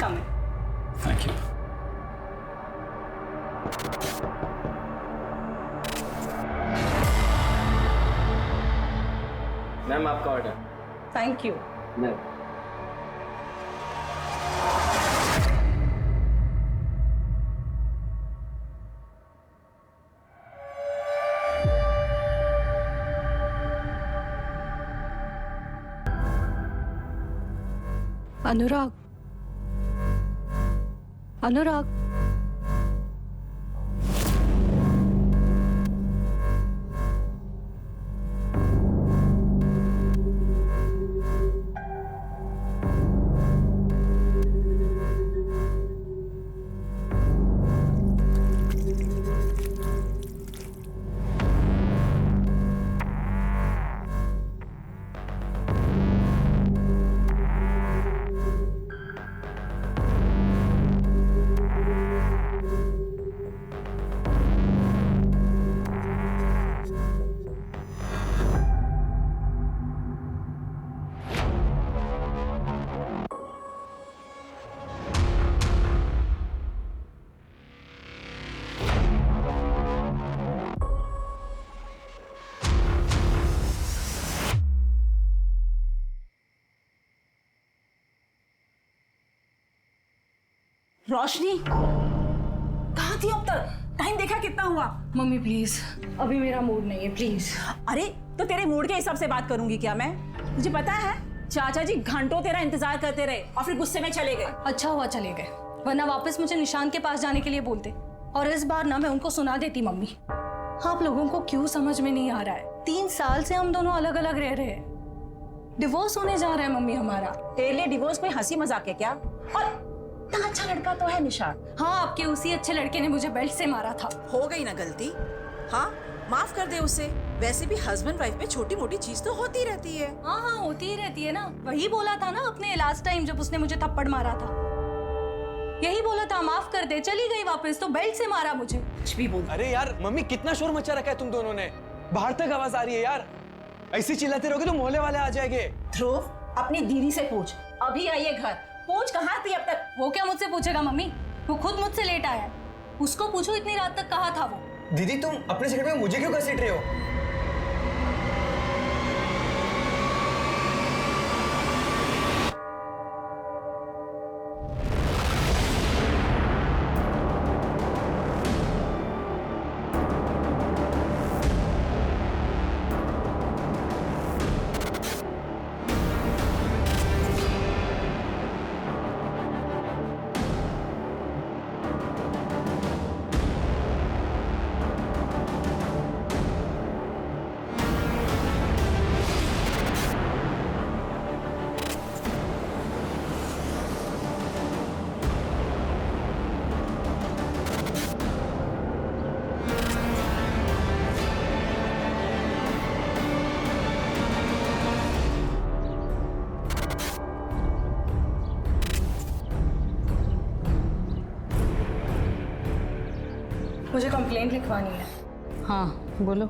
Come in. Thank you. Ma'am आपका order. Thank you. Ma'am अनुराग, अनुराग, रोशनी कहाँ थी अब तक? टाइम देखा कितना हुआ? मम्मी प्लीज, अभी मेरा मूड नहीं है, प्लीज। अरे तो तेरे मूड के हिसाब से बात करूंगी क्या मैं? तुझे पता है चाचा जी घंटों तेरा इंतजार करते रहे और फिर गुस्से में चले गए। अच्छा हुआ चले गए, वरना वापस मुझे निशान के पास जाने के लिए बोलते और इस बार ना मैं उनको सुना देती। मम्मी, आप लोगों को क्यों समझ में नहीं आ रहा है? 3 साल से हम दोनों अलग अलग रह रहे हैं। डिवोर्स होने जा रहा है मम्मी हमारा। तेरे लिए डिवोर्स कोई हंसी मजाक है क्या? और इतना अच्छा लड़का तो है निशान। हाँ, आपके उसी अच्छे लड़के ने मुझे बेल्ट से मारा था। हो गई ना गलती, हाँ माफ कर दे उसे। वैसे भी हस्बैंड वाइफ में छोटी मोटी चीज तो होती रहती है। हाँ हाँ, होती ही रहती है ना। वही बोला था ना अपने लास्ट टाइम जब उसने मुझे थप्पड़ मारा था, यही बोला था माफ कर दे। चली गई वापस तो बेल्ट से मारा मुझे। कुछ भी बोल। अरे यार मम्मी, कितना शोर मचा रखा है तुम दोनों ने, बाहर तक आवाज आ रही है यार। ऐसे चिल्लाते रहोगे तो मोहल्ले वाले आ जाएंगे। ध्रुव, अपनी दीदी से पूछ, अभी आई है घर। पूछ कहाँ थी अब तक? वो क्या मुझसे पूछेगा मम्मी? वो खुद मुझसे लेट आया है। उसको पूछो इतनी रात तक कहाँ था वो। दीदी तुम अपने सेकंड में मुझे क्यों घसीट रहे हो? मुझे कंप्लेंट लिखवानी है। हाँ बोलो।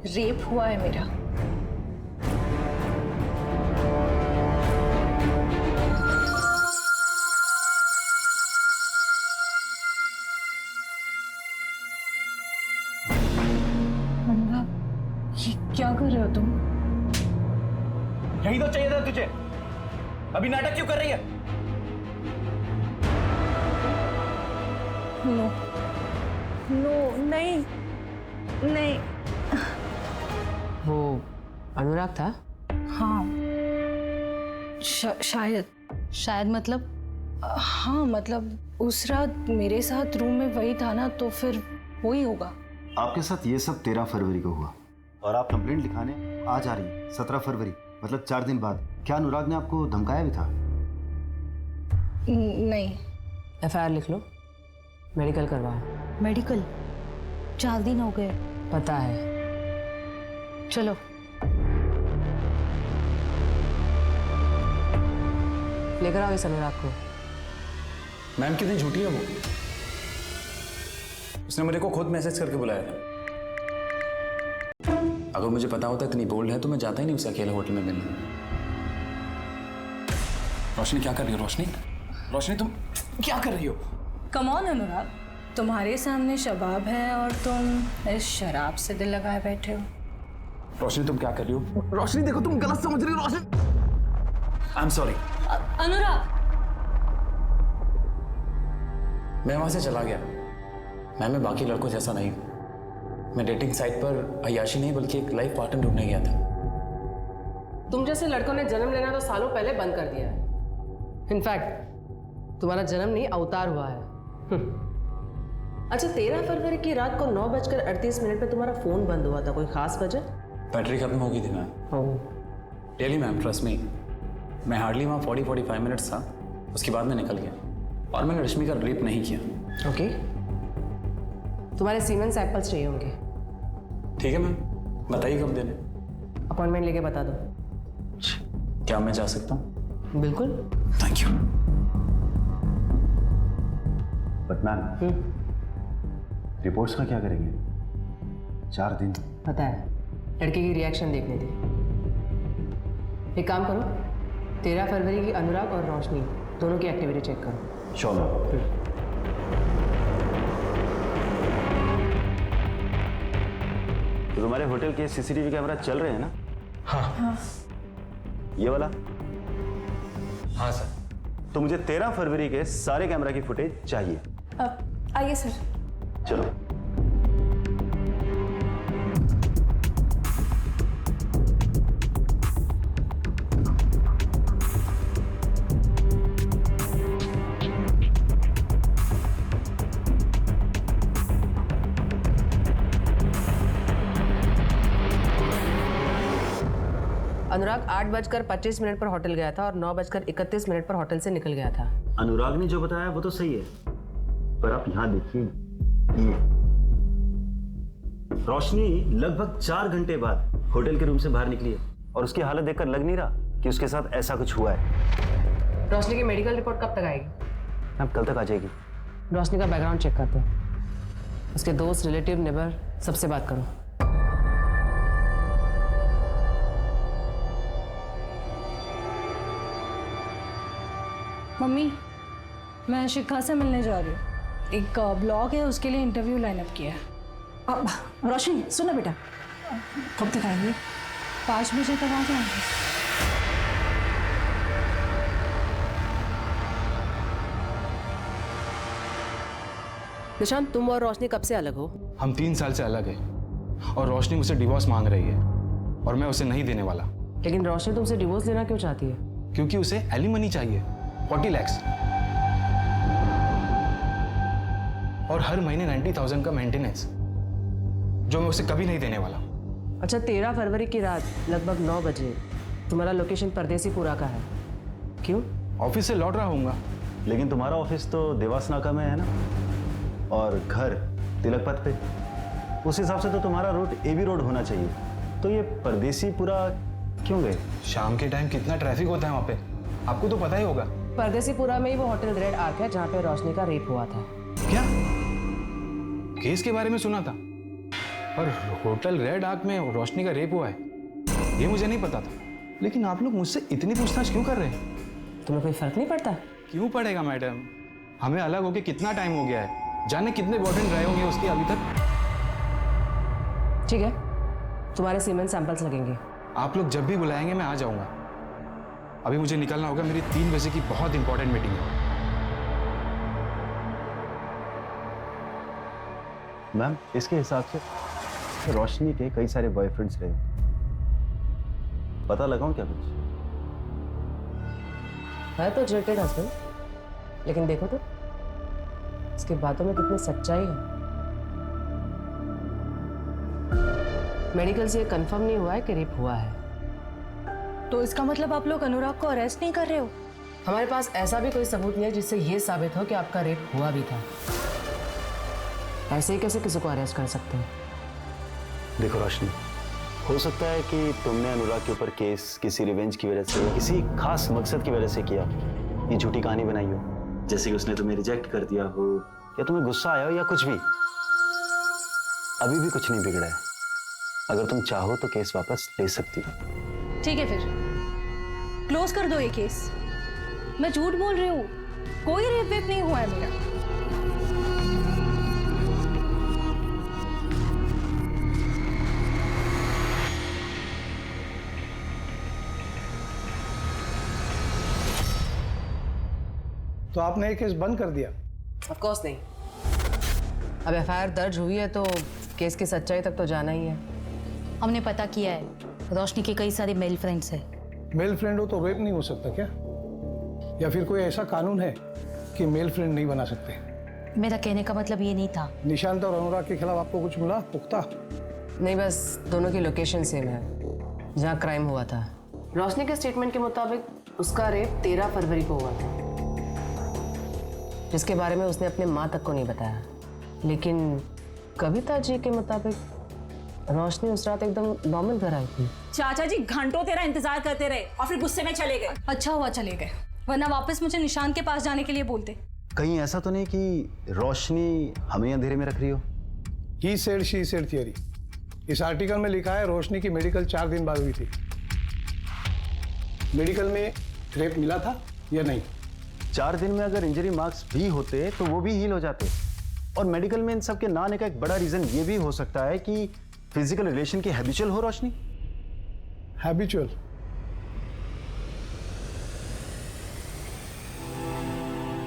रेप हुआ है मेरा। ये क्या कर रहे हो तुम? यही तो चाहिए था तुझे, अभी नाटक क्यों कर रही है? नो नो, नहीं नहीं। वो अनुराग था? हाँ शायद। शायद मतलब? हाँ मतलब उस रात मेरे साथ रूम में वही था ना, तो फिर वही होगा। आपके साथ ये सब 13 फरवरी को हुआ और आप कंप्लेंट लिखाने आज आ रही हैं 17 फरवरी, मतलब 4 दिन बाद। क्या अनुराग ने आपको धमकाया भी था? नहीं। FIR लिख लो, मेडिकल करवाओ। मेडिकल? 4 दिन हो गए। पता है, चलो। लेकर आओ इस अनुराग को। मैम कितनी झूठी है वो, उसने मेरे को खुद मैसेज करके बुलाया था। अगर मुझे पता होता इतनी बोल्ड है तो मैं जाता ही नहीं उसे अकेले होटल में मिलने। रोशनी क्या कर रही है? रोशनी रोशनी तुम क्या कर रही हो? कम ऑन अनुराग, तुम्हारे सामने शबाब है और तुम इस शराब से दिल लगाए बैठे हो। रोशनी तुम क्या कर रही हो? रोशनी देखो, तुम गलत समझ रही हो रोशनी। I am sorry. अनुराग, मैं वहां से चला गया। मैं बाकी लड़कों जैसा नहीं हूं। मैं डेटिंग साइट पर अय्याशी नहीं बल्कि एक लाइफ पार्टनर ढूंढने गया था। तुम जैसे लड़कों ने जन्म लेना तो सालों पहले बंद कर दिया है। इनफैक्ट तुम्हारा जन्म नहीं, अवतार हुआ है। अच्छा, 13 फरवरी की रात को 9:38 पे तुम्हारा फोन बंद हुआ था, कोई खास वजह? बैटरी खत्म हो गई थी मैम। ओह, रियली मैम, ट्रस्ट मी। मैं हार्डली वहाँ 40-45 मिनट्स था। उसके बाद मैं निकल गया और मैंने रश्मि का रेप नहीं किया। ओके। तुम्हारे सीमेंट सैंपल्स चाहिए होंगे। ठीक है मैम, बताइए कब देने। अपॉइंटमेंट लेके बता दो। क्या मैं जा सकता हूँ? बिल्कुल। Thank you. But ma'am, reports का क्या करेंगे? 4 दिन। पता है, लड़के की रिएक्शन देखने थे। एक काम करो, 13 फरवरी की अनुराग और रोशनी दोनों की एक्टिविटी चेक करो। Sure ma'am. तो तुम्हारे होटल के सीसीटीवी कैमरा चल रहे हैं ना? हाँ। ये वाला? हाँ सर। तो मुझे 13 फरवरी के सारे कैमरा की फुटेज चाहिए। आइए सर। चलो। अनुराग 8:25 पर होटल गया था और 9:31 पर होटल से निकल गया था। अनुराग ने जो बताया वो तो सही है, पर आप यहां देखिए, ये रोशनी लगभग 4 घंटे बाद होटल के रूम से बाहर निकली है और उसकी हालत देखकर लग नहीं रहा कि उसके साथ ऐसा कुछ हुआ है। रोशनी की मेडिकल रिपोर्ट कब तक आएगी? अब कल तक आ जाएगी। रोशनी का बैकग्राउंड चेक करते हैं। उसके दोस्त, रिलेटिव, नेबर सबसे बात करो। मम्मी, मैं शिखा से मिलने जा रही हूँ। एक ब्लॉग है, उसके लिए इंटरव्यू लाइन अप किया है। रोशनी सुनो बेटा, कब तक आएंगे? 5 बजे तक आ जाएंगे। निशांत, तुम और रोशनी कब से अलग हो? हम 3 साल से अलग हैं और रोशनी मुझसे डिवोर्स मांग रही है और मैं उसे नहीं देने वाला। लेकिन रोशनी तुमसे डिवोर्स लेना क्यों चाहती है? क्योंकि उसे एलिमनी चाहिए, 40 लाख और हर महीने 90,000 का मेंटेनेंस, जो मैं उसे कभी नहीं देने वाला। अच्छा, 13 फरवरी की रात लगभग 9 बजे तुम्हारा लोकेशन परदेसीपुरा का है, क्यों? ऑफिस से लौट रहा हूँगा। लेकिन तुम्हारा ऑफिस तो देवास नाका में है ना, और घर तिलक पथ पे। उस हिसाब से तो तुम्हारा रूट एबी रोड होना चाहिए। तो ये परदेसीपुरा क्यों गए? शाम के टाइम कितना ट्रैफिक होता है वहाँ पे, आपको तो पता ही होगा। परदेसीपुरा में ही वो होटल रेड आर्क है जहाँ पे रोशनी का रेप हुआ था। क्या? केस के बारे में सुना था, पर होटल रेड आर्क में रोशनी का रेप हुआ है ये मुझे नहीं पता था। लेकिन आप लोग मुझसे इतनी पूछताछ क्यों कर रहे हैं? तुम्हें कोई फर्क नहीं पड़ता? क्यों पड़ेगा मैडम, हमें अलग होके कितना टाइम हो गया है, जाने कितने बॉयफ्रेंड रहे होंगे उसके अभी तक। ठीक है, तुम्हारे सीमेंट सैंपल्स लगेंगे। आप लोग जब भी बुलाएंगे मैं आ जाऊंगा। अभी मुझे निकलना होगा, मेरी 3 बजे की बहुत इंपॉर्टेंट मीटिंग है। मैम, इसके हिसाब से रोशनी के कई सारे बॉयफ्रेंड्स रहे, पता लगाऊं क्या कुछ? है तो जेटेड हस्बैंड, लेकिन देखो तो इसके बातों में कितनी सच्चाई है। मेडिकल से कंफर्म नहीं हुआ है कि रेप हुआ है। तो इसका मतलब आप लोग अनुराग को अरेस्ट नहीं कर रहे हो? हमारे पास ऐसा भी कोई सबूत नहीं है जिससे ये साबित हो कि आपका रेप हुआ भी था। ऐसे ही कैसे किसी को अरेस्ट कर सकते हैं? देखो रोशनी, हो सकता है कि तुमने अनुराग के ऊपर केस किसी रिवेंज की वजह से, किसी खास मकसद की वजह से किया, ये झूठी कहानी बनाई हो, जैसे कि उसने तुम्हें रिजेक्ट कर दिया हो या तुम्हें गुस्सा आया हो या कुछ भी। अभी भी कुछ नहीं बिगड़ा है, अगर तुम चाहो तो केस वापस ले सकती हो। ठीक है, फिर क्लोज कर दो ये केस। मैं झूठ बोल रही हूँ, कोई रेप वेप नहीं हुआ है मेरा। तो आपने ये केस बंद कर दिया? ऑफ कोर्स नहीं। अब एफआईआर दर्ज हुई है तो केस की सच्चाई तक तो जाना ही है। हमने पता किया है रोशनी के कई सारे मेल फ्रेंड्स हैं। मेल फ्रेंड हो तो रेप नहीं हो सकता क्या? या फिर कोई ऐसा कानून है कि मेल फ्रेंड नहीं बना सकते? मेरा कहने का मतलब ये नहीं था। निशांत और अनुराग के खिलाफ आपको कुछ मिला पुख्ता? नहीं, बस दोनों की लोकेशन सेम है जहाँ क्राइम हुआ था। रोशनी के स्टेटमेंट के मुताबिक उसका रेप 13 फरवरी को हुआ था, जिसके बारे में उसने अपने माँ तक को नहीं बताया। लेकिन कविता जी के मुताबिक रोशनी उस रात एकदम नॉर्मल घर आई थी। चाचा जी घंटों तेरा इंतजार करते रहे और फिर गुस्से में चले गए। अच्छा हुआ चले गए, वरना वापस मुझे निशान के पास जाने के लिए बोलते। कहीं ऐसा तो नहीं कि रोशनी हमें अंधेरे में रख रही हो? He said she said theory. इस आर्टिकल में लिखा है रोशनी की मेडिकल 4 दिन बाद हुई थी। मेडिकल में रेप मिला था या नहीं? 4 दिन में अगर इंजरी मार्क्स भी होते तो वो भी हील हो जाते। और मेडिकल में इन सब के ना आने का एक बड़ा रीजन ये भी हो सकता है कि फिजिकल रिलेशन की हैबिचुअल हो रोशनी। हैबिचुअल?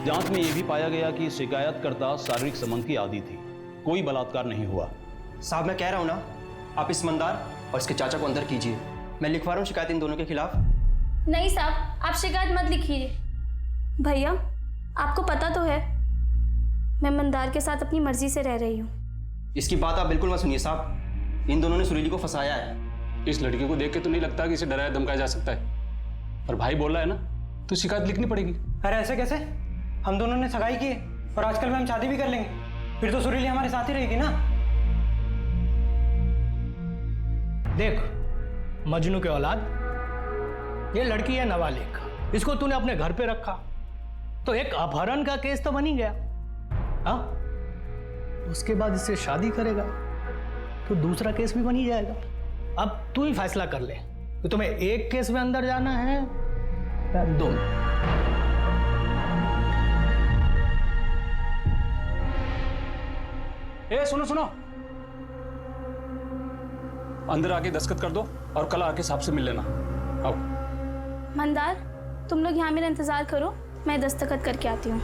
जांच में यह भी पाया गया कि शिकायतकर्ता शारीरिक संबंध की आदी थी, कोई बलात्कार नहीं हुआ। साहब मैं कह रहा हूं ना, आप इस मंदार और इसके चाचा को अंदर कीजिए। मैं लिखवा रहा हूं शिकायत इन दोनों के खिलाफ। नहीं साहब, आप शिकायत मत लिखिए। भैया आपको पता तो है मैं मंदार के साथ अपनी मर्जी से रह रही हूँ। इसकी बात आप बिल्कुल मत सुनिए साहब, इन दोनों ने सुरीली को फंसाया है। इस लड़की को देख के तो नहीं लगता कि इसे डराया धमकाया जा सकता है, पर भाई बोल रहा है ना तो शिकायत लिखनी पड़ेगी। अरे ऐसे कैसे? हम दोनों ने सगाई की है और आजकल में हम शादी भी कर लेंगे, फिर तो सुरीली हमारे साथ ही रहेगी ना। देख मजनू के औलाद, ये लड़की है नाबालिग, इसको तूने अपने घर पे रखा तो एक अपहरण का केस तो बन ही गया। हाँ, उसके बाद इससे शादी करेगा तो दूसरा केस भी बन ही जाएगा। अब तू ही फैसला कर ले कि तुम्हें एक केस में अंदर जाना है या 2। ए सुनो सुनो, अंदर आके दस्तखत कर दो और कल आके साहब से मिल लेना। आओ। मंदार तुम लोग यहाँ मेरा इंतजार करो, मैं दस्तखत करके आती हूँ।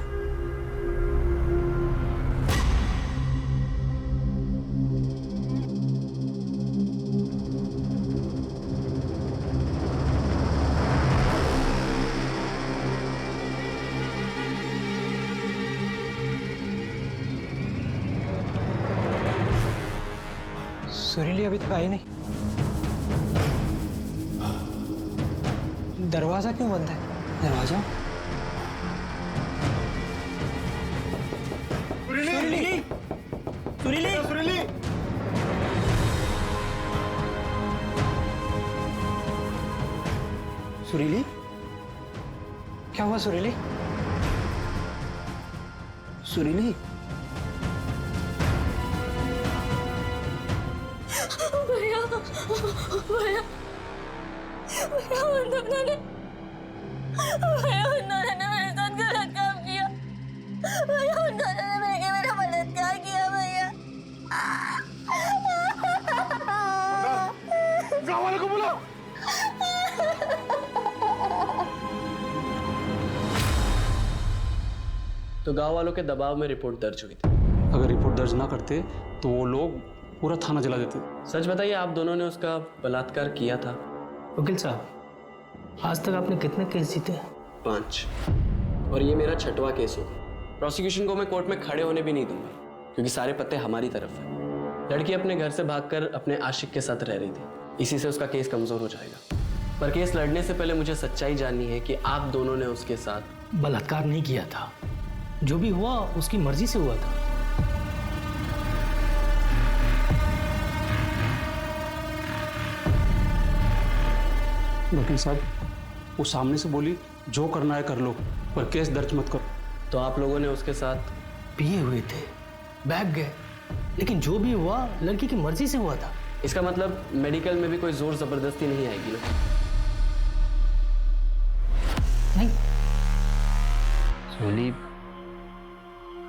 सुरीली अभी तक आई नहीं। दरवाजा क्यों बंद है? दरवाजा? सुरीली! सुरीली! सुरीली! सुरीली? क्या हुआ सुरीली? सुरीली? भैया भैया भैया उन्होंने मेरे साथ गलत काम किया। भैया उन्होंने मेरा बलात्कार किया। भैया गाँव वालों को बुलाओ। तो गांव वालों के दबाव में रिपोर्ट दर्ज हुई थी। अगर रिपोर्ट दर्ज ना करते तो वो लोग पूरा थाना जला देते। सच बताइए, आप दोनों ने उसका बलात्कार किया था? वकील साहब, आज तक आपने कितने केस जीते? 5, और ये मेरा 6वां केस होगा। प्रोसिक्यूशन को मैं कोर्ट में खड़े होने भी नहीं दूंगा, क्योंकि सारे पत्ते हमारी तरफ हैं। लड़की अपने घर से भागकर अपने आशिक के साथ रह रही थी, इसी से उसका केस कमजोर हो जाएगा। पर केस लड़ने से पहले मुझे सच्चाई जाननी है कि आप दोनों ने उसके साथ बलात्कार नहीं किया था। जो भी हुआ उसकी मर्जी से हुआ था। वकील साहब, वो सामने से बोली जो करना है कर लो, पर केस दर्ज मत करो। तो आप लोगों ने उसके साथ पिए हुए थे, बैग गए, लेकिन जो भी हुआ लड़की की मर्जी से हुआ था। इसका मतलब मेडिकल में भी कोई जोर जबरदस्ती नहीं आएगी ना? नहीं, बोली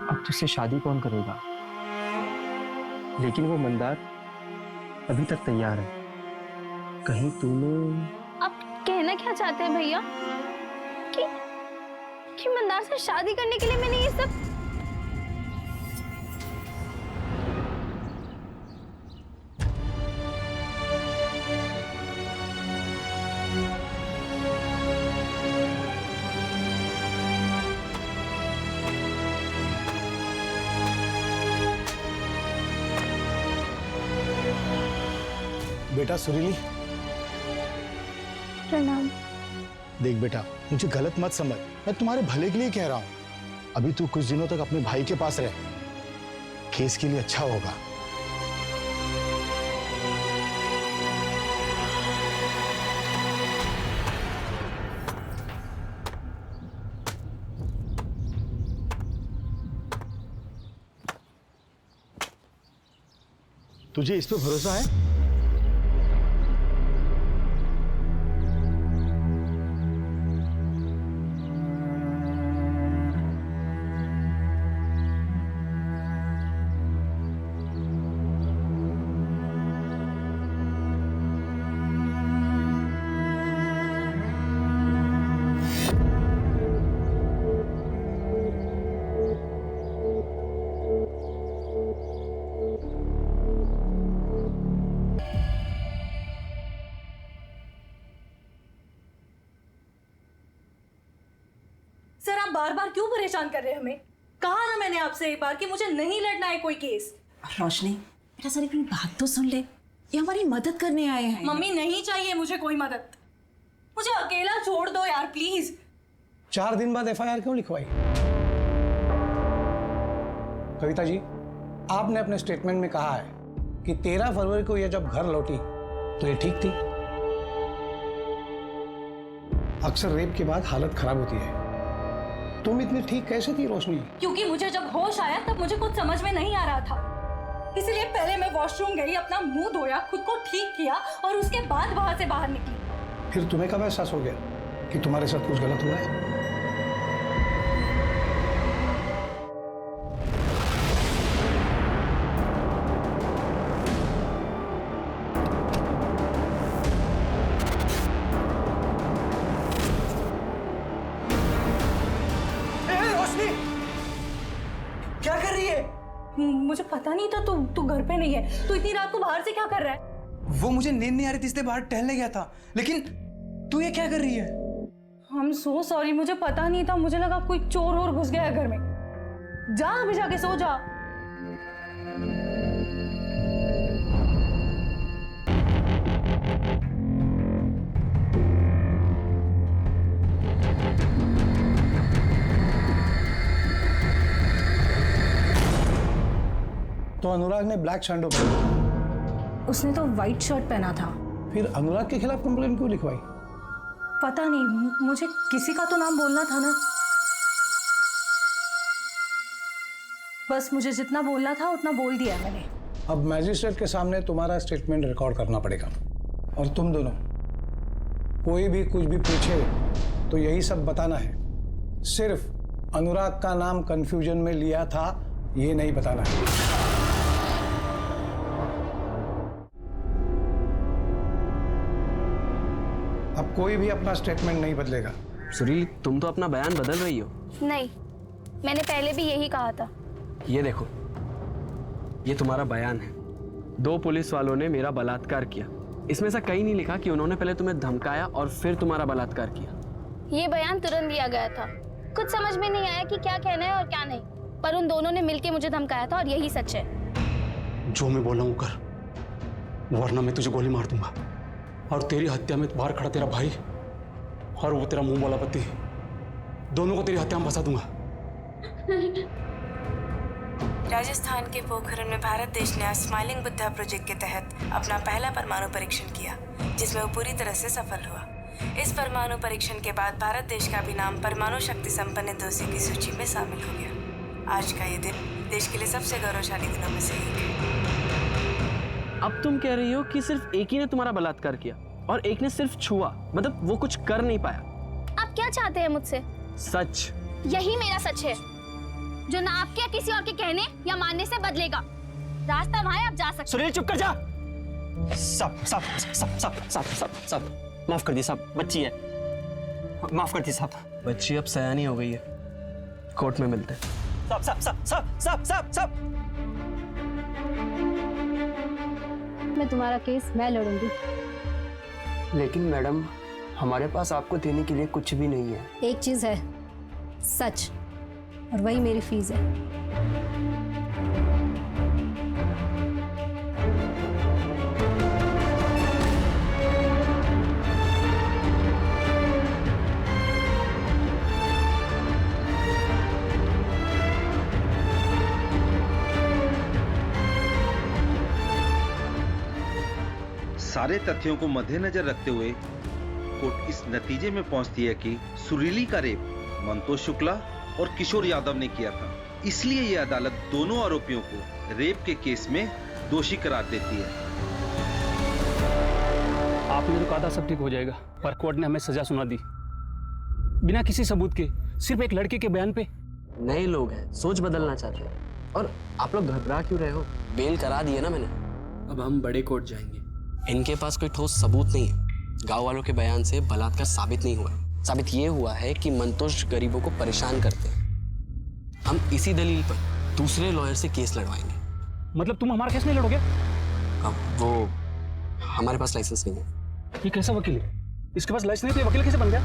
अब तुझसे शादी कौन करेगा, लेकिन वो मंदार अभी तक तैयार है। कहीं तूने आप कहना क्या चाहते हैं भैया कि मंदार से शादी करने के लिए मैंने ये सब? बेटा सुरीली, प्रणाम। देख बेटा, मुझे गलत मत समझ, मैं तुम्हारे भले के लिए कह रहा हूं। अभी तू कुछ दिनों तक अपने भाई के पास रह, केस के लिए अच्छा होगा। तुझे इस पे भरोसा है? सर आप बार बार क्यों परेशान कर रहे हैं हमें? कहा ना मैंने आपसे एक बार कि मुझे नहीं लड़ना है कोई केस। रोशनी बेटा सर अपनी बात तो सुन ले, ये हमारी मदद करने आए हैं। मम्मी नहीं चाहिए मुझे कोई मदद, मुझे अकेला छोड़ दो यार प्लीज। 4 दिन बाद FIR क्यों लिखवाई? कविता जी, आपने अपने स्टेटमेंट में कहा है कि 13 फरवरी को यह जब घर लौटी तो ये ठीक थी। अक्सर रेप के बाद हालत खराब होती है। तुम इतनी ठीक कैसे थी रोशनी? क्योंकि मुझे जब होश आया तब मुझे कुछ समझ में नहीं आ रहा था, इसलिए पहले मैं वॉशरूम गई, अपना मुंह धोया, खुद को ठीक किया और उसके बाद वहां से बाहर निकली। फिर तुम्हें कब एहसास हो गया कि तुम्हारे साथ कुछ गलत हुआ है? क्या कर रही है? मुझे पता नहीं था तू घर पे नहीं है। तू इतनी रात को बाहर से क्या कर रहा है? वो मुझे नींद नहीं आ रही थी इसलिए बाहर टहलने गया था, लेकिन तू ये क्या कर रही है? I'm so sorry, मुझे पता नहीं था, मुझे लगा कोई चोर और घुस गया है घर में। जा अभी जाके सो जा। तो अनुराग ने ब्लैक शर्ट पहना, उसने तो व्हाइट शर्ट पहना था। फिर अनुराग के खिलाफ कंप्लेंट क्यों लिखवाई? पता नहीं, मुझे किसी का तो नाम बोलना था ना। बस मुझे जितना बोलना था उतना बोल दिया मैंने। अब मैजिस्ट्रेट के सामने तुम्हारा स्टेटमेंट रिकॉर्ड करना पड़ेगा, और तुम दोनों कोई भी कुछ भी पूछे तो यही सब बताना है। सिर्फ अनुराग का नाम कंफ्यूजन में लिया था ये नहीं बताना है। अब कोई भी अपना स्टेटमेंट नहीं बदलेगा। सुरील, तुम तो अपना बयान बदल रही हो। नहीं, मैंने पहले भी यही कहा था। ये देखो, ये तुम्हारा बयान है। 2 पुलिस वालों ने मेरा बलात्कार किया, इसमें ऐसा कहीं नहीं लिखा कि उन्होंने पहले तुम्हें धमकाया और फिर तुम्हारा बलात्कार किया। ये बयान तुरंत दिया गया था, कुछ समझ में नहीं आया कि क्या कहना है और क्या नहीं, पर उन दोनों ने मिलकर मुझे धमकाया था और यही सच है। जो मैं बोल रहा हूँ कर, वरना मैं तुझे गोली मार दूंगा और तेरी हत्या में बाहर खड़ा तेरा भाई और वो तेरा मुंह वाला पति, दोनों को तेरी हत्या में फंसा दूंगा। राजस्थान के पोखरण में भारत देश ने स्माइलिंग बुद्धा प्रोजेक्ट के तहत अपना पहला परमाणु परीक्षण किया, जिसमें वो पूरी तरह से सफल हुआ। इस परमाणु परीक्षण के बाद भारत देश का भी नाम परमाणु शक्ति संपन्न देशों की सूची में शामिल हो गया। आज का ये दिन देश के लिए सबसे गौरवशाली दिनों में से एक है। अब तुम कह रही हो कि सिर्फ एक ही ने तुम्हारा बलात्कार किया और एक ने सिर्फ छुआ, मतलब वो कुछ कर नहीं पाया। आप क्या चाहते हैं मुझसे? सच, यही मेरा सच है, जो ना आपके या किसी और के कहने या मानने से बदलेगा। रास्ता वहां है, आप जा सकते। सुनील चुप कर जा। सब सब सब सब सब सब सब माफ कर दी साहब, बच्ची है, माफ कर दी साहब। बच्ची अब सयानी हो गई है, कोर्ट में मिलते हैं। सब सब सब सब सब सब सब मैं तुम्हारा केस मैं लड़ूंगी। लेकिन मैडम, हमारे पास आपको देने के लिए कुछ भी नहीं है। एक चीज है, सच, और वही मेरी फीस है। सारे तथ्यों को मद्देनजर रखते हुए कोर्ट इस नतीजे में पहुंचती है कि सुरीली का रेप मंतोष शुक्ला और किशोर यादव ने किया था। इसलिए यह अदालत दोनों आरोपियों को रेप के केस में दोषी करार देती है। आपने तो कहा था सब ठीक हो जाएगा, पर कोर्ट ने हमें सजा सुना दी बिना किसी सबूत के, सिर्फ एक लड़के के बयान पे। नए लोग हैं, सोच बदलना चाहते हैं। और आप लोग घबरा क्यों रहे हो? बेल करा दी है ना मैंने। अब हम बड़े कोर्ट जाएंगे। इनके पास कोई ठोस सबूत नहीं है। गांव वालों के बयान से बलात्कार साबित नहीं हुआ। साबित ये हुआ है कि मंतोष गरीबों को परेशान करते हैं। हम इसी दलील पर दूसरे लॉयर से केस लड़वाएंगे। मतलब तुम हमारा केस नहीं लड़ोगे? अब वो हमारे पास लाइसेंस नहीं है। ये कैसा वकील है? इसके पास लाइसेंस नहीं तो ये वकील कैसे बन गया?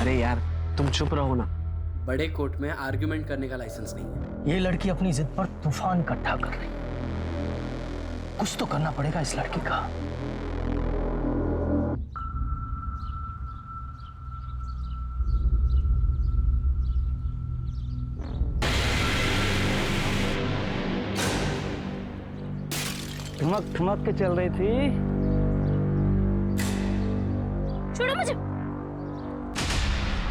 अरे यार तुम चुप रहो ना। बड़े कोर्ट में आर्ग्यूमेंट करने का लाइसेंस नहीं है। ये लड़की अपनी जिद पर तूफान इकट्ठा कर रही है। कुछ तो करना पड़ेगा इस लड़की का। ठुमक ठुमक के चल रही थी। छोड़ो मुझे।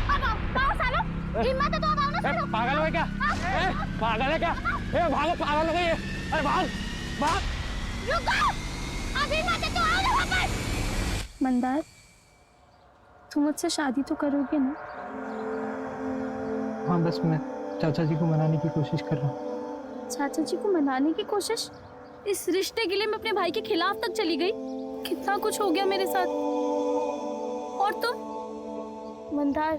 अब आओ, सालो। हिम्मत है तो अब आओ ना सालो। पागल है क्या? पागल है क्या? भागो, पागल हो गई है। अरे भाग भाग। रुको, अभी मत तो आओ ना वापस। मंदार, तुम मुझसे शादी तो करोगे ना? हाँ, बस मैं चाचा जी को मनाने की कोशिश कर रहा हूँ। चाचा जी को मनाने की कोशिश? इस रिश्ते के लिए मैं अपने भाई के खिलाफ तक चली गई। कितना कुछ हो गया मेरे साथ। और तुम मंदार,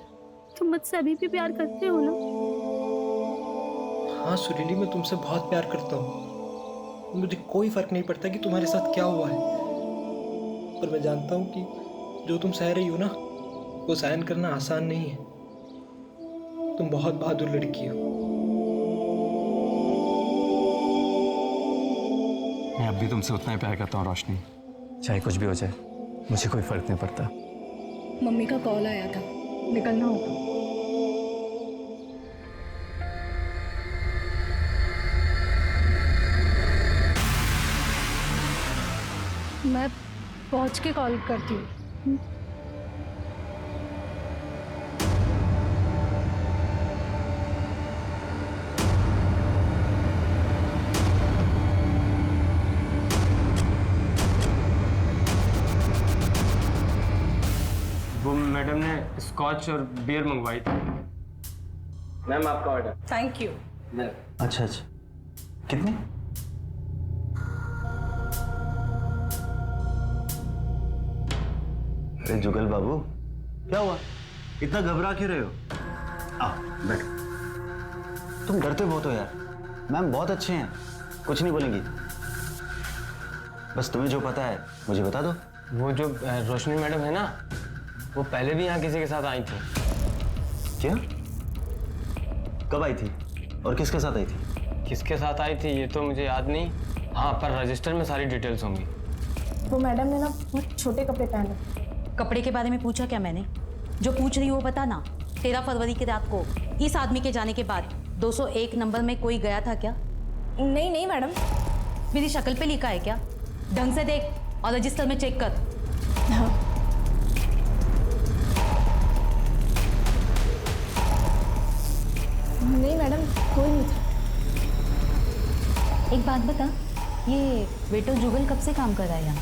तुम मुझसे अभी भी प्यार करते हो ना? हाँ सुरीली, मैं तुमसे बहुत प्यार करता हूँ। मुझे कोई फर्क नहीं पड़ता कि तुम्हारे साथ क्या हुआ है, पर मैं जानता हूँ कि जो तुम सह रही हो ना, वो सहन करना आसान नहीं है। तुम बहुत बहादुर लड़की हो। मैं अब भी तुमसे उतना ही प्यार करता हूँ रोशनी। चाहे कुछ भी हो जाए, मुझे कोई फर्क नहीं पड़ता। मम्मी का कॉल आया था, निकलना होगा। मैं पहुंच के कॉल करती हूँ। वो मैडम ने स्कॉच और बियर मंगवाई थी। मैम आपका ऑर्डर। Thank you. अच्छा अच्छा, कितने? अरे जुगल बाबू, क्या हुआ? इतना घबरा क्यों रहे हो? आओ बैठो। तुम डरते बहुत हो यार। मैम बहुत अच्छे हैं, कुछ नहीं बोलेंगी। बस तुम्हें जो पता है मुझे बता दो। वो जो रोशनी मैडम है ना, वो पहले भी यहाँ किसी के साथ आई थी। क्या? कब आई थी और किसके साथ आई थी? किसके साथ आई थी ये तो मुझे याद नहीं। हाँ, पर रजिस्टर में सारी डिटेल्स होंगी। वो मैडम ने ना बहुत छोटे कपड़े पहने। कपड़े के बारे में पूछा क्या मैंने? जो पूछ रही हो बता ना। 13 फरवरी की रात को इस आदमी के जाने के बाद 201 नंबर में कोई गया था क्या? नहीं नहीं मैडम। मेरी शक्ल पे लिखा है क्या? ढंग से देख और रजिस्टर में चेक कर। हाँ। नहीं मैडम, कोई नहीं था। एक बात बता, ये वेटर जुगल कब से काम कर रहा है यहाँ?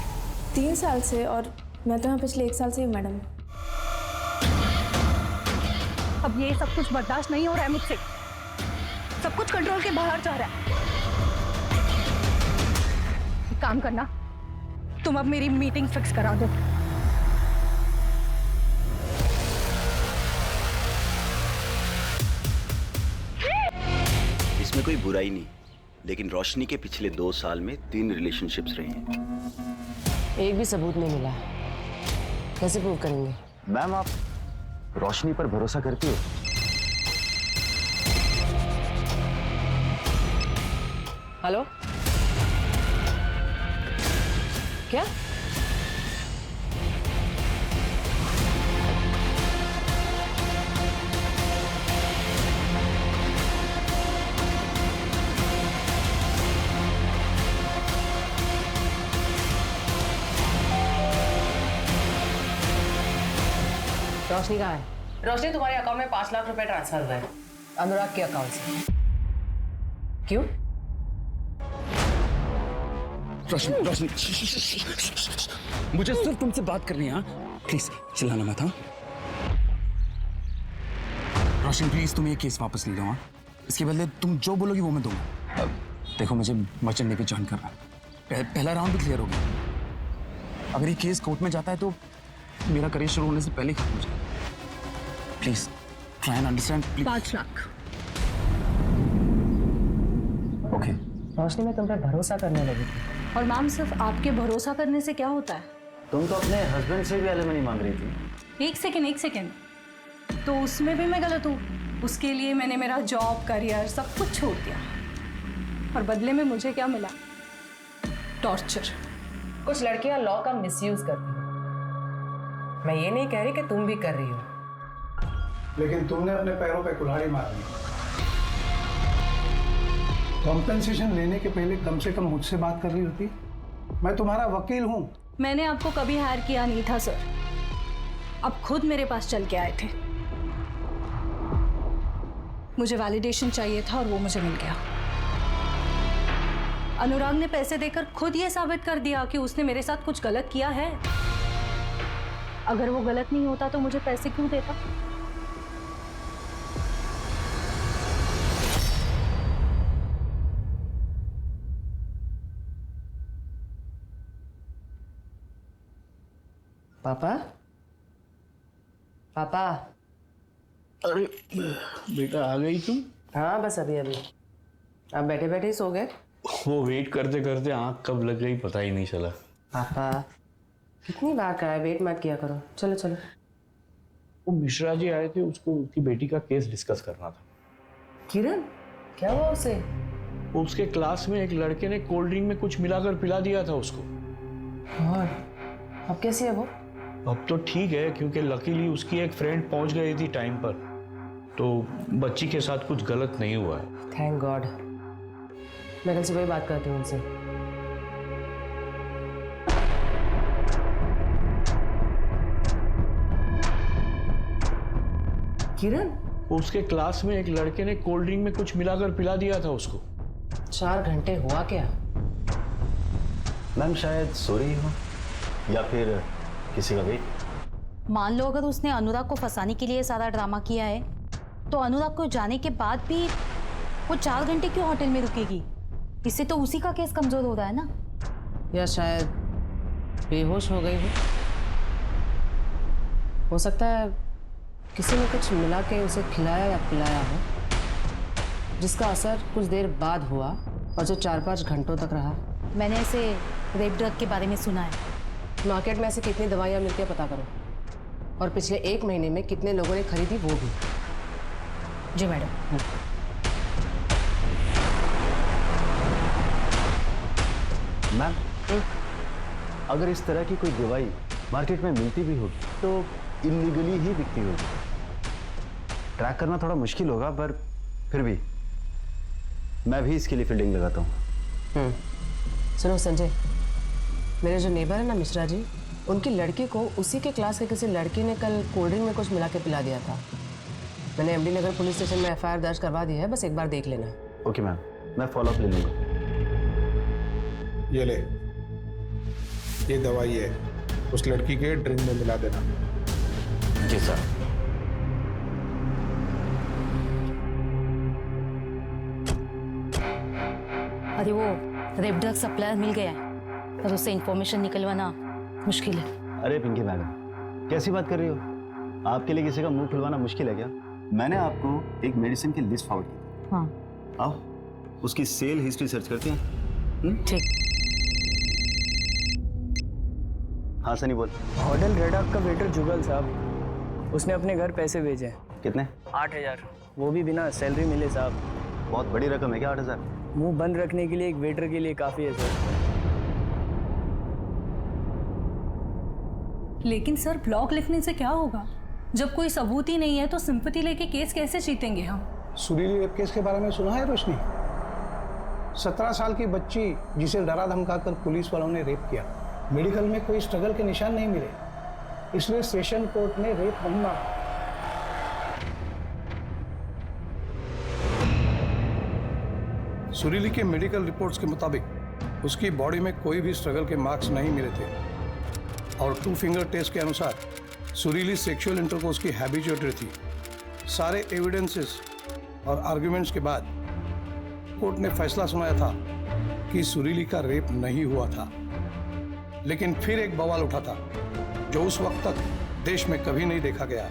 3 साल से, और मैं तो यहाँ पिछले 1 साल से ही मैडम। अब ये सब कुछ बर्दाश्त नहीं हो रहा है मुझसे। सब कुछ कंट्रोल के बाहर जा रहा है। एक काम करना, तुम अब मेरी मीटिंग फिक्स करा दो। इसमें कोई बुराई नहीं, लेकिन रोशनी के पिछले 2 साल में 3 रिलेशनशिप्स रही हैं। एक भी सबूत नहीं मिला, कैसे प्रूव करेंगे? मैम, आप रोशनी पर भरोसा करती हो? हेलो, क्या? रोशनी कहाँ है? रोशनी, तुम्हारे अकाउंट में 5 लाख रुपए ट्रांसफर हुआ है अनुराग के अकाउंट से। क्यों? रोशनी, रोशनी, मुझे सिर्फ तुमसे बात करनी है। हाँ, प्लीज चिल्लाना मत। हाँ रोशनी, प्लीज तुम ये केस वापस ले लो। हाँ, इसके बदले तुम जो बोलोगी वो मैं दूंगा। देखो, मुझे मर्चेंट नेवी ज्वाइन करना है। पहला राउंड भी क्लियर हो गया। अगर ये केस कोर्ट में जाता है तो मेरा करियर शुरू होने से पहले ही खत्म हो जाए। Please try and understand. 5 lakh. Okay. Roshni, मैं तुम पर भरोसा करने लगी थी। और मैम, सिर्फ आपके भरोसा करने से क्या होता है? तुम तो अपने हस्बैंड से भी एलिमनी मांग रही थी। एक सेकेंड, तो उसमें भी मैं गलत हूँ? उसके लिए मैंने मेरा जॉब, करियर सब कुछ छोड़ दिया, और बदले में मुझे क्या मिला? टॉर्चर। कुछ लड़कियां लॉ का मिसयूज करती हैं। मैं ये नहीं कह रही कि तुम भी कर रही हो, लेकिन तुमने अपने पैरों पे कुल्हाड़ी मार दी। कॉम्पेंसेशन लेने के पहले कम से कम मुझसे बात कर रही होती। मैं तुम्हारा वकील हूं। मैंने आपको कभी हायर किया नहीं था सर, अब खुद मेरे पास चल के आए थे। मुझे वैलिडेशन चाहिए था और वो मुझे मिल गया। अनुराग ने पैसे देकर खुद ये साबित कर दिया कि उसने मेरे साथ कुछ गलत किया है। अगर वो गलत नहीं होता तो मुझे पैसे क्यों देता? पापा? पापा? अरे बेटा, आ गई तुम? हाँ, बस अभी अभी। आप बैठे बैठे ही सो गए? वो वेट करते करते आँख कब लग गई पता ही नहीं चला। पापा, कितनी बार कहा है वेट मत किया करो। चलो चलो। वो मिश्रा जी आए थे, उसको उसकी बेटी का केस डिस्कस करना था। किरण, क्या हुआ उसे? उसके क्लास में एक लड़के ने कोल्ड ड्रिंक में कुछ मिलाकर पिला दिया था उसको। और अब कैसी है वो? अब तो ठीक है, क्योंकि लकीली उसकी एक फ्रेंड पहुंच गई थी टाइम पर, तो बच्ची के साथ कुछ गलत नहीं हुआ है। Thank God. मैं कल सुबह ही बात करती हूँ उनसे। किरण? उसके क्लास में एक लड़के ने कोल्ड ड्रिंक में कुछ मिलाकर पिला दिया था उसको। 4 घंटे हुआ क्या? मैम, शायद सो रही हो या फिर किसी का वेट। मान लो अगर उसने अनुराग को फंसाने के लिए सारा ड्रामा किया है, तो अनुराग को जाने के बाद भी वो 4 घंटे क्यों होटल में रुकेगी? इससे तो उसी का केस कमजोर हो रहा है ना। या शायद बेहोश हो गई हो सकता है किसी ने कुछ मिला के उसे खिलाया या पिलाया हो, जिसका असर कुछ देर बाद हुआ और जो 4-5 घंटों तक रहा। मैंने ऐसे रेप ड्रग के बारे में सुना है। मार्केट में ऐसे कितनी दवाइयाँ मिलती है पता करो, और पिछले 1 महीने में कितने लोगों ने खरीदी वो भी। जी मैडम। मैम, अगर इस तरह की कोई दवाई मार्केट में मिलती भी होगी तो इलीगली ही बिकती होगी। ट्रैक करना थोड़ा मुश्किल होगा, पर फिर भी मैं भी इसके लिए फील्डिंग लगाता हूँ। सुनो संजय, मेरे जो नेबर है ना मिश्रा जी, उनकी लड़की को उसी के क्लास के किसी लड़के ने कल कोल्ड ड्रिंक में कुछ मिला के पिला दिया था। मैंने एमडी नगर पुलिस स्टेशन में एफआईआर दर्ज करवा दी है, बस एक बार देख लेना। ओके मैम, मैं फॉलो अप ले लूँगा। ये ले, ये दवाई है, उस लड़की के ड्रिंक में मिला देना। जी सर। अरे वो रेप ड्रग सप्लायर मिल गया है, पर उससे इंफॉर्मेशन निकलवाना मुश्किल है। अरे पिंकी मैडम, कैसी बात कर रही हो? आपके लिए किसी का मुंह खुलवाना मुश्किल है क्या? मैंने आपको एक मेडिसिन की लिस्ट फॉरवर्ड की। हाँ, आओ उसकी सेल हिस्ट्री सर्च करते हैं। ठीक। हाँ सनी बोल। होटल रेड आर्क का वेटर जुगल साहब, उसने अपने घर पैसे भेजे। कितने? 8,000, वो भी बिना सैलरी मिले साहब। बहुत बड़ी रकम है क्या 8,000? मुंह बंद रखने के लिए एक वेटर के लिए काफ़ी है सर। लेकिन सर ब्लॉग लिखने से क्या होगा? जब कोई सबूत ही नहीं है तो सिंपैथी लेके केस कैसे जीतेंगे हम? सुरीली रेप केस के बारे में सुना है रोशनी? 17 साल की बच्ची जिसे डरा धमकाकर पुलिस वालों ने रेप किया। मेडिकल में कोई स्ट्रगल के निशान नहीं मिले, इसलिए सेशन कोर्ट ने रेप नहीं माना। सुरीली के मेडिकल रिपोर्ट्स के मुताबिक उसकी बॉडी में कोई भी स्ट्रगल के मार्क्स नहीं मिले थे और 2 फिंगर टेस्ट के अनुसार सुरीली सेक्सुअल इंटरकोर्स की हैबिचुएटर थी। सारे एविडेंसेस और आर्ग्यूमेंट्स के बाद कोर्ट ने फैसला सुनाया था कि सुरीली का रेप नहीं हुआ था। लेकिन फिर एक बवाल उठा था जो उस वक्त तक देश में कभी नहीं देखा गया,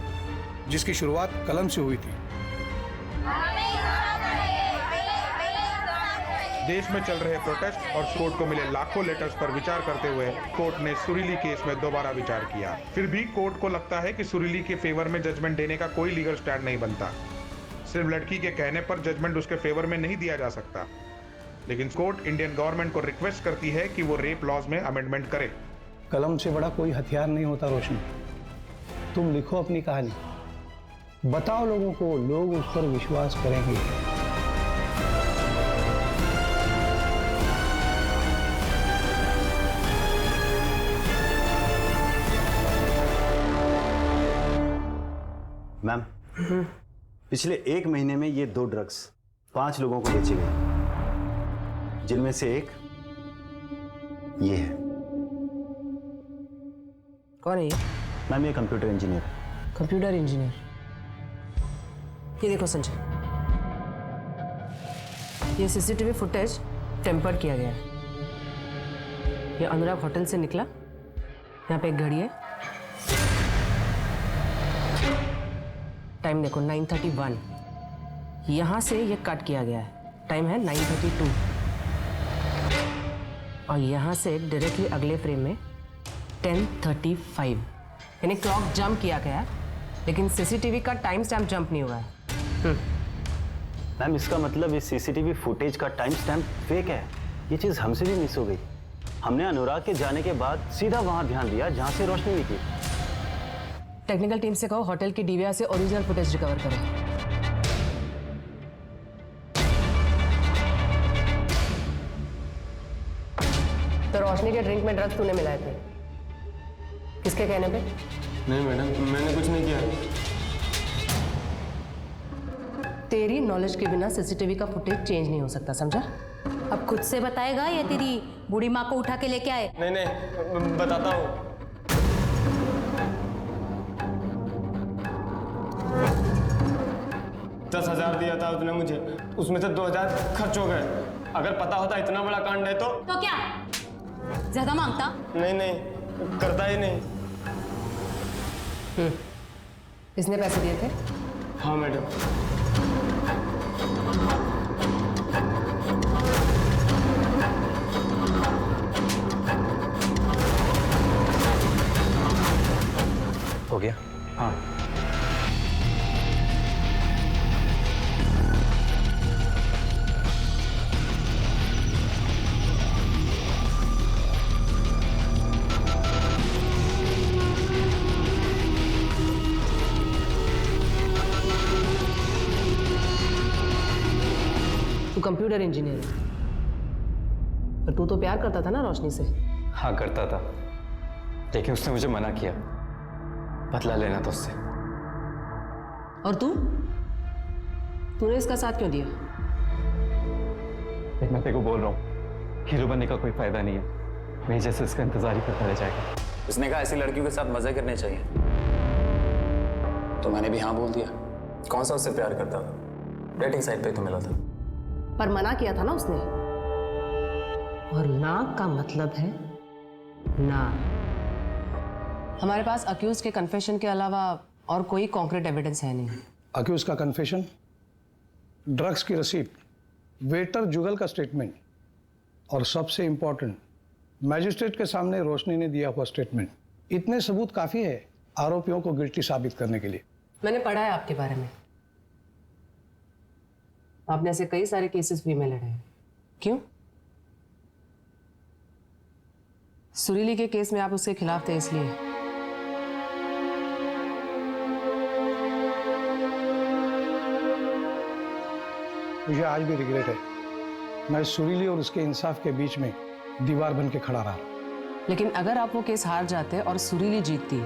जिसकी शुरुआत कलम से हुई थी। देश में चल रहे प्रोटेस्ट और कोर्ट को मिले लाखों लेटर्स पर विचार करते हुए कोर्ट ने सुरीली केस में दोबारा विचार किया। फिर भी कोर्ट को लगता है कि सुरीली के फेवर में जजमेंट देने का कोई लीगल स्टैंड नहीं बनता। सिर्फ लड़की के कहने पर जजमेंट उसके फेवर में नहीं दिया जा सकता। लेकिन कोर्ट इंडियन गवर्नमेंट को रिक्वेस्ट करती है कि वो रेप लॉज में अमेंडमेंट करे। कलम से बड़ा कोई हथियार नहीं होता रोशनी। तुम लिखो अपनी कहानी, बताओ लोगों को, लोग उस पर विश्वास करेंगे। मैम, पिछले 1 महीने में ये 2 ड्रग्स 5 लोगों को बेचे गए, जिनमें से एक ये है। कौन है ये? मैम ये कंप्यूटर इंजीनियर है। Computer engineer? ये देखो संजय, ये सीसीटीवी फुटेज टेम्पर्ड किया गया है। ये अनुराग होटल से निकला, यहाँ पे एक घड़ी है, टाइम देखो 9:31। यहाँ से ये कट किया गया है, टाइम है 9:32। और यहाँ से डायरेक्टली अगले फ्रेम में 10:35, यानी क्लॉक जंप किया गया है, लेकिन सीसीटीवी का टाइम स्टैम्प जंप नहीं हुआ है। मैम इसका मतलब इस सीसीटीवी फुटेज का टाइम स्टैम्प फेक है। ये चीज हमसे भी मिस हो गई। हमने अनुराग के जाने के बाद सीधा वहां ध्यान दिया जहां से रोशनी भी थी। टेक्निकल टीम से कहो होटल की डीवीआर से ओरिजिनल फुटेज रिकवर करें। तो रोशनी के ड्रिंक में ड्रग्स तूने मिलाए थे, किसके कहने पे? नहीं मैडम, मैंने कुछ नहीं किया। तेरी नॉलेज के बिना सीसीटीवी का फुटेज चेंज नहीं हो सकता, समझा? अब खुद से बताएगा या तेरी बूढ़ी माँ को उठा के लेके आए? नहीं नहीं, बताता हूँ। $10,000 दिया था उसने मुझे, उसमें से 2,000 खर्च हो गए। अगर पता होता इतना बड़ा कांड है तो क्या ज्यादा मांगता? नहीं नहीं, करता ही नहीं। इसने पैसे दिए थे? हाँ मैडम। हो गया? हाँ। तू कंप्यूटर इंजीनियर है, पर तू तो प्यार करता था ना रोशनी से? हाँ करता था, लेकिन उसने मुझे मना किया। बदला लेना था उससे। और तूने इसका साथ क्यों दिया? देख मैं तेरे को बोल रहा हूँ, हीरो बनने का कोई फायदा नहीं है। मैं जैसे इसका इंतजार ही करता रह जाएगा। उसने कहा ऐसी लड़कियों के साथ मजे करने चाहिए, तो मैंने भी हाँ बोल दिया। कौन सा उससे प्यार करता था, डेटिंग साइट पे तो मिला था। पर मना किया था ना उसने। और ना का मतलब है ना। हमारे पास अक्यूज के कन्फेशन के अलावा और कोई कॉन्क्रीट एविडेंस है नहीं। अक्यूज का कन्फेशन, ड्रग्स की रसीद, वेटर जुगल का स्टेटमेंट और सबसे इंपॉर्टेंट मैजिस्ट्रेट के सामने रोशनी ने दिया हुआ स्टेटमेंट, इतने सबूत काफी है आरोपियों को गिल्टी साबित करने के लिए। मैंने पढ़ा है आपके बारे में, आपने ऐसे कई सारे केसेस भी में लड़े हैं। क्यों? सुरीली के केस में आप उसके खिलाफ थे इसलिए। मुझे आज भी रिग्रेट है, मैं सुरीली और उसके इंसाफ के बीच में दीवार बन के खड़ा रहा। लेकिन अगर आप वो केस हार जाते और सुरीली जीतती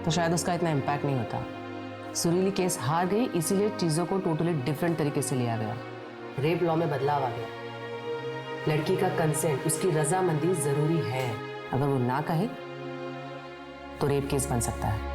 तो शायद उसका इतना इम्पैक्ट नहीं होता। सुरीली केस हार गई, इसीलिए चीज़ों को टोटली डिफरेंट तरीके से लिया गया। रेप लॉ में बदलाव आ गया। लड़की का कंसेंट, उसकी रजामंदी जरूरी है। अगर वो ना कहे तो रेप केस बन सकता है।